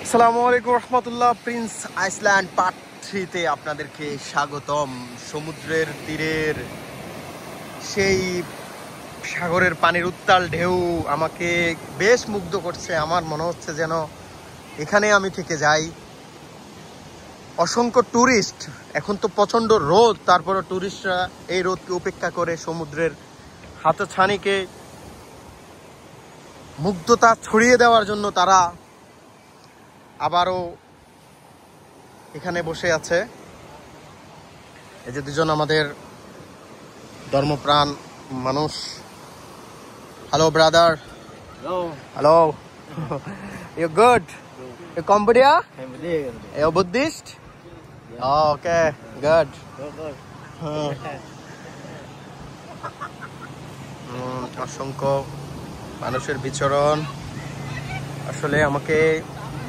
আসসালামু আলাইকুম রহমতুল্লাহ। Prince Iceland part 3-তে আপনাদেরকে স্বাগতম। সমুদ্রের তীরের সেই সাগরের পানির উত্তাল ঢেউ আমাকে বেশ মুগ্ধ করছে। আমার মনে হচ্ছে যেন এখানে আমি থেকে যাই। অসংখ্য ট্যুরিস্ট, এখন তো প্রচণ্ড রোদ, তারপরে ট্যুরিস্টরা এই রোদকে উপেক্ষা করে সমুদ্রের হাতছানিকে মুগ্ধতা ছড়িয়ে দেওয়ার জন্য তারা আবারও এখানে বসে আছে। এই যে দুজন আমাদের ধর্মপ্রাণ মানুষ। Hello brother. Hello. You good? You Cambodia? You Buddhist? Okay, good. অসংখ্য মানুষের বিচরণ আসলে আমাকে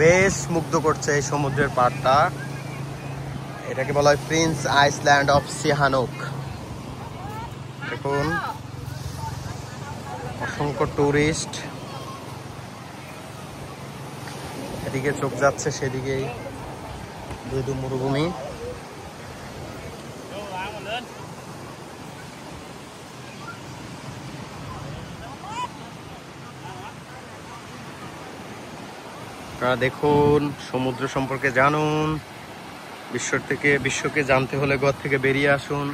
বেশ মুগ্ধ করছে। এই সমুদ্রের পাড়টা, এটাকে বলা হয় প্রিন্স আইসল্যান্ড অফ সিহানুক। দেখুন অসংখ্য ট্যুরিস্ট, এদিকে চোখ যাচ্ছে সেদিকেই দুধু মরুভূমি। আপনারা দেখুন, সমুদ্র সম্পর্কে জানুন। বিশ্বকে জানতে হলে ঘর থেকে বেরিয়ে আসুন।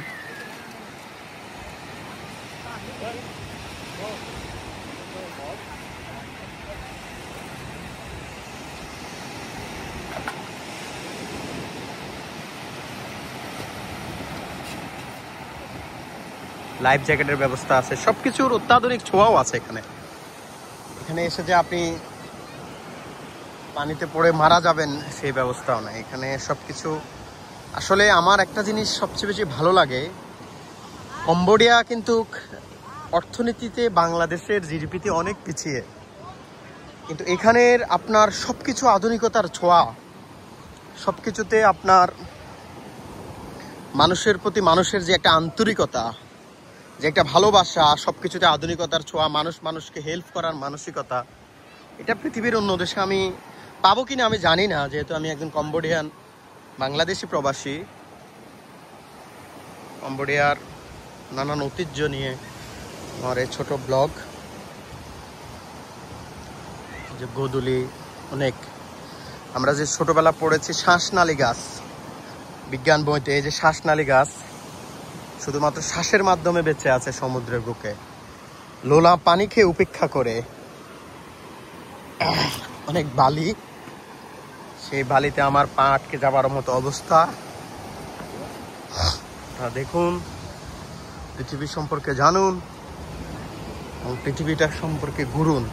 লাইফ জ্যাকেটের ব্যবস্থা আছে, সবকিছুর অত্যাধুনিক ছোঁয়াও আছে এখানে। এখানে এসে যে আপনি পানিতে পড়ে মারা যাবেন সেই ব্যবস্থাও নাই এখানে। সবকিছু আসলে আমার একটা জিনিস সবচেয়ে বেশি ভালো লাগে, কম্বোডিয়া কিন্তু অর্থনীতিতে বাংলাদেশের জিডিপিতে অনেক পিছিয়ে, কিন্তু এখানের আপনার সবকিছু আধুনিকতার ছোঁয়া। সবকিছুতে আপনার মানুষের প্রতি মানুষের যে একটা আন্তরিকতা, যে একটা ভালোবাসা, সবকিছুতে আধুনিকতার ছোঁয়া, মানুষকে হেল্প করার মানসিকতা, এটা পৃথিবীর অন্য দেশে আমি পাবো কিনা আমি জানি না, যেহেতু আমি একজন কম্বোডিয়ান বাংলাদেশি প্রবাসী। কম্বোডিয়ার নানান ঐতিহ্য নিয়ে আমার এই ছোট ব্লগ। যে গোধূলি অনেক, আমরা যে ছোটবেলা পড়েছি শ্বাসনালী গাছ বিজ্ঞান বইতে, এই যে শ্বাসনালী গাছ শুধুমাত্র শ্বাসের মাধ্যমে বেঁচে আছে সমুদ্রের বুকে, লোলা পানি খেয়ে উপেক্ষা করে। অনেক বালি, সেই বালিতে আমার পা আটকে যাবার মতো অবস্থা। দেখুন, পৃথিবী সম্পর্কে জানুন এবং পৃথিবীটার সম্পর্কে ঘুরুন।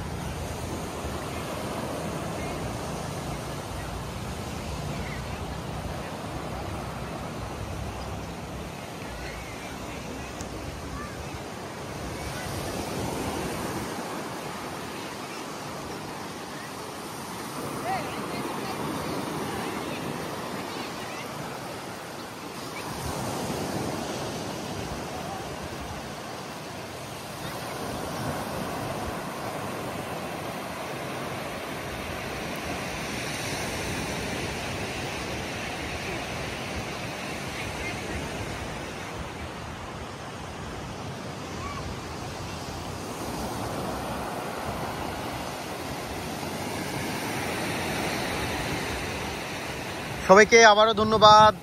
সবাইকে আবারও ধন্যবাদ।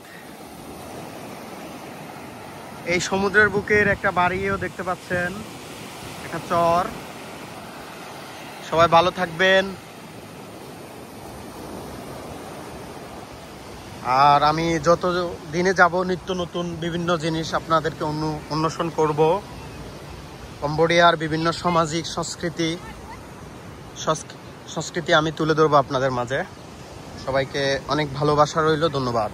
এই সমুদ্রের বুকের একটা বাড়িও দেখতে পাচ্ছেন, একটা চর। সবাই ভালো থাকবেন। আর আমি যত দিনে যাব নিত্য নতুন বিভিন্ন জিনিস আপনাদেরকে অন্বেষণ করব। কম্বোডিয়ার বিভিন্ন সামাজিক সংস্কৃতি আমি তুলে ধরবো আপনাদের মাঝে। সবাইকে অনেক ভালোবাসা রইল, ধন্যবাদ।